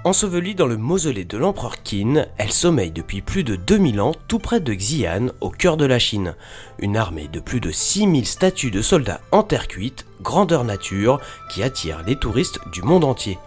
Ensevelie dans le mausolée de l'empereur Qin, elle sommeille depuis plus de 2000 ans tout près de Xi'an, au cœur de la Chine. Une armée de plus de 6000 statues de soldats en terre cuite, grandeur nature, qui attire les touristes du monde entier.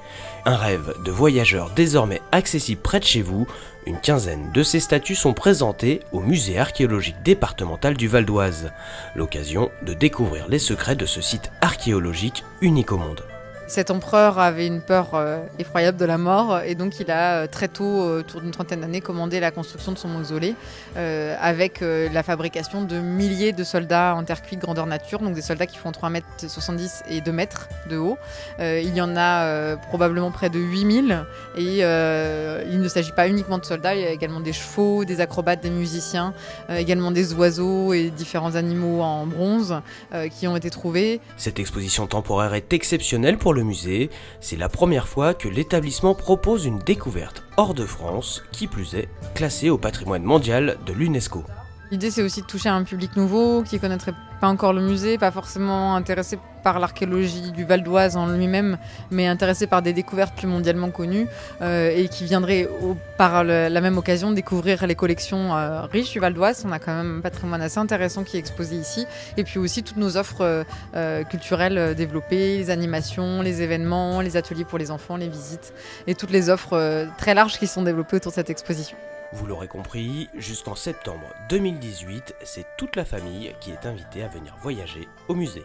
Un rêve de voyageurs désormais accessible près de chez vous, une quinzaine de ces statues sont présentées au musée archéologique départemental du Val d'Oise. L'occasion de découvrir les secrets de ce site archéologique unique au monde. Cet empereur avait une peur effroyable de la mort et donc il a très tôt, autour d'une trentaine d'années, commandé la construction de son mausolée avec la fabrication de milliers de soldats en terre cuite grandeur nature, donc des soldats qui font entre 1,70 m et 2 mètres de haut. Il y en a probablement près de 8000 et il ne s'agit pas uniquement de soldats, il y a également des chevaux, des acrobates, des musiciens, également des oiseaux et différents animaux en bronze qui ont été trouvés. Cette exposition temporaire est exceptionnelle pour le musée, c'est la première fois que l'établissement propose une découverte hors de France, qui plus est, classée au patrimoine mondial de l'UNESCO. L'idée, c'est aussi de toucher un public nouveau qui ne connaîtrait pas encore le musée, pas forcément intéressé par l'archéologie du Val d'Oise en lui-même, mais intéressé par des découvertes plus mondialement connues et qui viendraient par la même occasion découvrir les collections riches du Val d'Oise. On a quand même un patrimoine assez intéressant qui est exposé ici. Et puis aussi toutes nos offres culturelles développées, les animations, les événements, les ateliers pour les enfants, les visites et toutes les offres très larges qui sont développées autour de cette exposition. Vous l'aurez compris, jusqu'en septembre 2018, c'est toute la famille qui est invitée à venir voyager au musée.